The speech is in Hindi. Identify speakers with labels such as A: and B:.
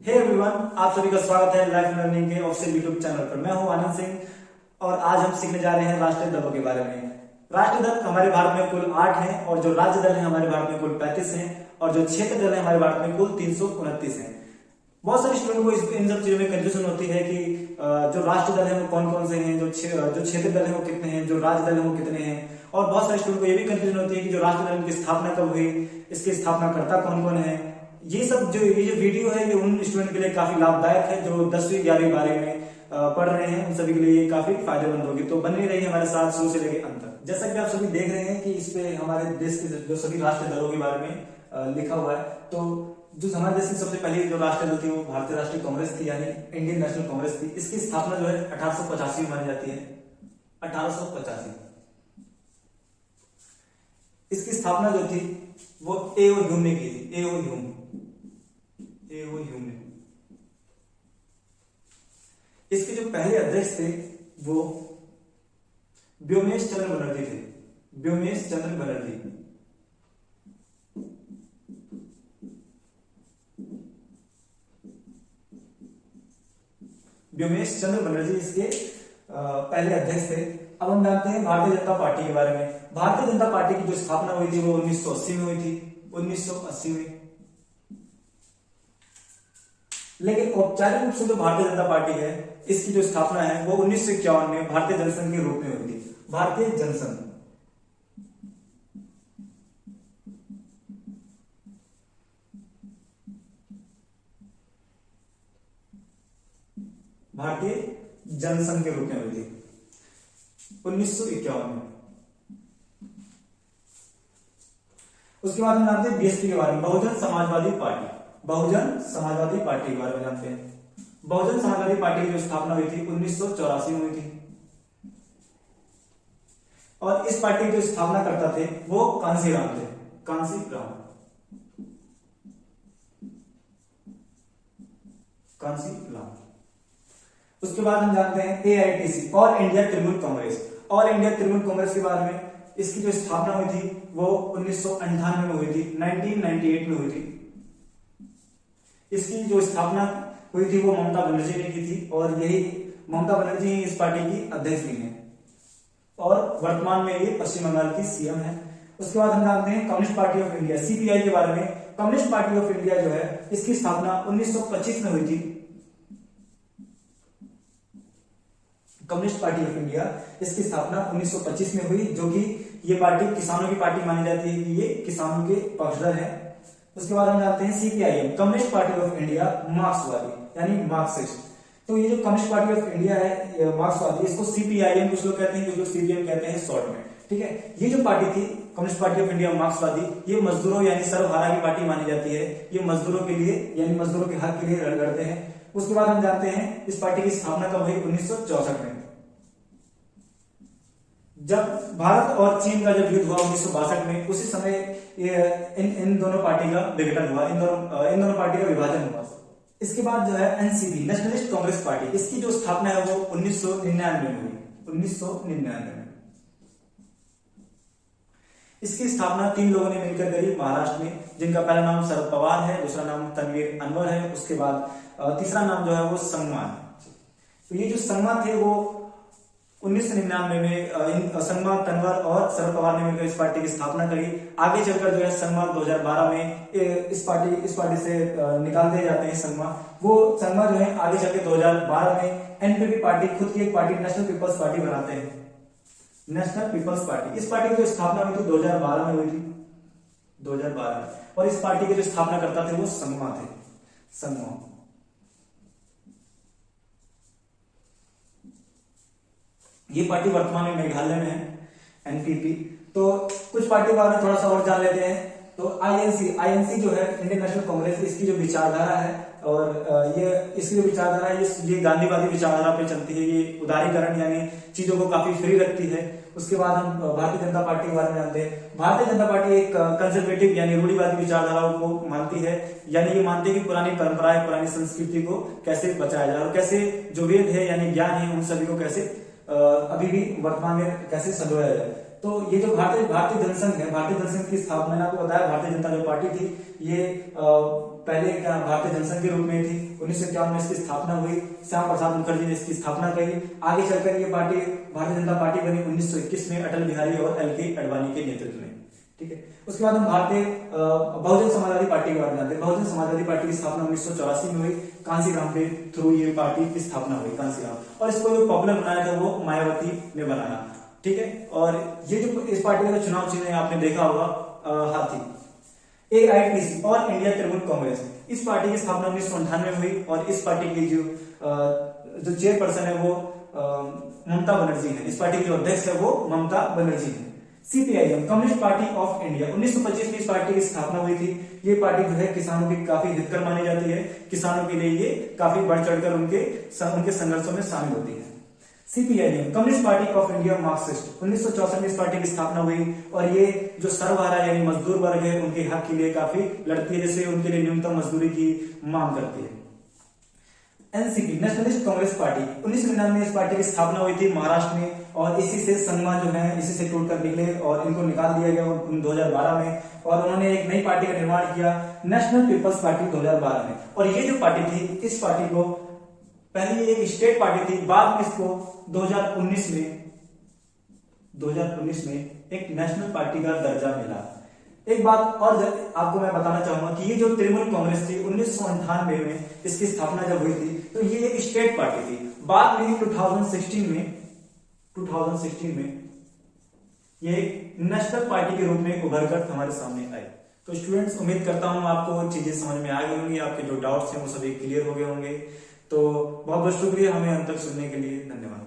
A: हे एवरीवन, आप सभी का स्वागत है लाइफ लर्निंग के ऑफिशियल यूट्यूब चैनल पर। मैं हूं आनंद सिंह और आज हम सीखने जा रहे हैं राष्ट्रीय दलों के बारे में। राष्ट्रीय दल हमारे भारत में कुल 8 हैं और जो राज्य दल है हमारे भारत में कुल 35 हैं और जो क्षेत्र दल है हमारे भारत में कुल 329 हैं। बहुत सारे स्टूडेंट को इन सब चीजों में कंफ्यूजन होती है कि जो राष्ट्रीय दल है वो कौन कौन से हैं, जो क्षेत्र दल है वो कितने हैं, जो राज्य दल है वो कितने हैं। और बहुत सारे स्टूडेंट को ये भी कंफ्यूजन होती है कि जो राष्ट्रीय दल की स्थापना कब हुई, इसकी स्थापनाकर्ता कौन कौन है। ये जो वीडियो है ये उन स्टूडेंट के लिए काफी लाभदायक है जो 10वीं 11वीं बारे में पढ़ रहे हैं। उन सभी के लिए ये काफी फायदेमंद होगी, तो बने रहिए हमारे साथ शुरू से लेकर अंत तक। जैसा कि आप सभी देख रहे हैं कि इस पे हमारे देश के जो सभी राष्ट्रीय दलों के बारे में लिखा हुआ है। तो जो हमारे देश की सबसे पहली जो राष्ट्रीय दल थी वो भारतीय राष्ट्रीय कांग्रेस थी, यानी इंडियन नेशनल कांग्रेस थी। इसकी स्थापना जो है 1885 में मानी जाती है, 1885। इसकी स्थापना जो थी वो ए.ओ. ह्यूम ने की थी, ए.ओ. ह्यूम ने। इसके जो पहले अध्यक्ष थे वो व्योमेश चंद्र बनर्जी थे, व्योमेश चंद्र बनर्जी। व्योमेश चंद्र बनर्जी इसके पहले अध्यक्ष थे। अब हम जानते हैं भारतीय जनता पार्टी के बारे में। भारतीय जनता पार्टी की जो स्थापना हुई थी वो 1980 में हुई थी, 1980 में। लेकिन औपचारिक रूप से जो भारतीय जनता पार्टी है इसकी जो स्थापना है वो 1951 में भारतीय जनसंघ के रूप में हुई थी, भारतीय जनसंघ। भारतीय जनसंघ के रूप में हुई थी 1951 में। उसके बाद हम जानते हैं बीएसपी के बारे में, बहुजन समाजवादी पार्टी। बहुजन समाजवादी पार्टी के बारे में जानते हैं। बहुजन समाजवादी पार्टी की जो स्थापना हुई थी 1984 में हुई थी और इस पार्टी के जो स्थापना करता थे वो कांसीराम थे, कांसीराम। उसके बाद हम जानते हैं AITC, all India Trinamool Congress. All India Trinamool Congress के बारे में इसकी जो स्थापना हुई थी वो 1998 में हुई थी, 1998 में हुई थी। इसकी जो स्थापना हुई थी वो ममता बनर्जी ने की थी और यही ममता बनर्जी ही इस पार्टी की अध्यक्ष भी हैं और वर्तमान में ये पश्चिम बंगाल की सीएम है। उसके बाद हम जानते हैं communist party of India, CPI के बारे में। कम्युनिस्ट पार्टी ऑफ इंडिया जो है इसकी स्थापना 1925 में हुई थी। कम्युनिस्ट पार्टी ऑफ इंडिया इसकी स्थापना 1925 में हुई, जो कि ये पार्टी किसानों की पार्टी मानी जाती है कि ये किसानों के पक्षधर है। उसके बाद हम जानते हैं CPIM, communist party of India, मार्क्सवादी यानी मार्क्सिस्ट। तो ये जो कम्युनिस्ट पार्टी ऑफ इंडिया है मार्क्सवादी, इसको सीपीआईएम कुछ लोग कहते हैं, कुछ लोग सीपीएम कहते हैं शॉर्ट में, ठीक है। ये जो पार्टी थी कम्युनिस्ट पार्टी ऑफ इंडिया मार्क्सवादी, ये मजदूरों यानी सर्वहारा की पार्टी मानी जाती है। ये मजदूरों के लिए यानी मजदूरों के हक के लिए लड़ते हैं। उसके बाद हम जानते हैं इस पार्टी की स्थापना कब हुई, 1964 में, जब भारत और चीन का जब युद्ध हुआ 1962 में। उसी समय इन दोनों पार्टी का विघटन हुआ, इन दोनों पार्टी का विभाजन हुआ। इसके बाद जो है एनसीपी, नेशनलिस्ट कांग्रेस पार्टी, इसकी जो स्थापना है वो 1999 में हुई, 1999 में। इसकी स्थापना 3 लोगों ने मिलकर करी महाराष्ट्र में, जिनका पहला नाम शरद पवार है, दूसरा नाम तनवीर अनवर है, उसके बाद तीसरा नाम जो है वो संगमा है। तो ये जो संगमा थे वो 1999 में संगमा, तनवर और शरद पवार ने मिलकर इस पार्टी की स्थापना करी। आगे चलकर जो है संगमा 2012 में इस पार्टी से निकाल दिए जाते हैं संगमा। वो संगमा जो है आगे चलकर 2012 में एनपीपी पार्टी, खुद की एक पार्टी नेशनल पीपल्स पार्टी बनाते हैं, नेशनल पीपल्स पार्टी। इस पार्टी की जो स्थापना हुई थी 2012 में हुई थी, 2012 में। और इस पार्टी के जो स्थापना करता थे वो संगमा थे, संगमा। ये पार्टी वर्तमान में मेघालय में है, एनपीपी। तो कुछ पार्टी के बारे में थोड़ा सा और जान लेते हैं। तो आईएनसी जो है इंडियन नेशनल कांग्रेस, इसकी जो विचारधारा है और इसकी जो विचारधारा है ये गांधीवादी विचारधारा पे चलती है। ये उदारीकरण यानी चीजों को काफी फ्री रखती है। उसके बाद हम भारतीय जनता पार्टी के बारे में जानते हैं। भारतीय जनता पार्टी एक कंजर्वेटिव यानी रूढ़िवादी विचारधाराओं को मानती है, यानी ये मानती है कि पुरानी परंपराएं, पुरानी संस्कृति को कैसे बचाया जाए और कैसे जो वेद है यानी ज्ञान है उन सभी को कैसे अभी भी वर्तमान में कैसे संजोया जाए। तो ये जो भारतीय जनसंघ है, भारतीय जनसंघ की स्थापना मैंने आपको बताया, भारतीय जनता जो पार्टी थी ये पहले क्या भारतीय जनसंघ के रूप में थी। 1951 में इसकी स्थापना हुई, श्याम प्रसाद मुखर्जी ने इसकी स्थापना करी। आगे चलकर ये पार्टी भारतीय जनता पार्टी बनी 1921 में अटल बिहारी और एल.के. अडवाणी के नेतृत्व में। ठीक है, उसके बाद हम भारतीय बहुजन समाजवादी पार्टी के बारे में जानते हैं। बहुजन समाजवादी पार्टी की स्थापना 1984 में हुई, कांसीराम के थ्रू ये पार्टी की स्थापना हुई, कांसीराम, और इसको जो पॉपुलर बनाया था वो मायावती ने बनाया। ठीक है, और ये जो इस पार्टी का चुनाव चिन्ह है आपने देखा होगा हाथी। AITC और इंडिया तृणमूल कांग्रेस, इस पार्टी की स्थापना 1998 में हुई और इस पार्टी की जो चेयरपर्सन है वो ममता बनर्जी है। इस पार्टी की जो अध्यक्ष है वो ममता बनर्जी है। CPIM communist party of India, 1925 में इस पार्टी की स्थापना हुई थी। ये पार्टी जो है किसानों की काफी हितकर मानी जाती है, किसानों के लिए ये काफी बढ़ चढ़कर उनके संघर्षों में शामिल होती है। CPIM communist party of India Marxist, 1964 में इस पार्टी की स्थापना हुई और ये जो सर्वहारा यानी मजदूर वर्ग है उनके हक के लिए काफी लड़ती है, जैसे उनके लिए न्यूनतम मजदूरी की मांग करती है। NCP नेशनलिस्ट कांग्रेस पार्टी, 1999 में इस पार्टी की स्थापना हुई थी महाराष्ट्र में और इसी से संगमा जो है इसी से टूटकर निकले और इनको निकाल दिया गया 2012 में, और उन्होंने एक नई पार्टी का निर्माण किया, नेशनल पीपल्स पार्टी 2012 में। और ये जो पार्टी थी, इस पार्टी को पहले ये एक स्टेट पार्टी थी, बाद में इसको 2019 में एक नेशनल पार्टी का दर्जा मिला। एक बात और आपको मैं बताना चाहूंगा कि ये जो तृणमूल कांग्रेस थी 1998 में इसकी स्थापना जब हुई थी तो ये एक स्टेट पार्टी थी। बाद में 2016 में ये एक नेशनल पार्टी के रूप में उभर कर हमारे सामने आई। तो स्टूडेंट्स, उम्मीद करता हूं आपको चीजें समझ में आ गई होंगी, आपके जो डाउट्स हैं वो सभी क्लियर हो गए होंगे। तो बहुत बहुत शुक्रिया हमें अंत तक सुनने के लिए, धन्यवाद।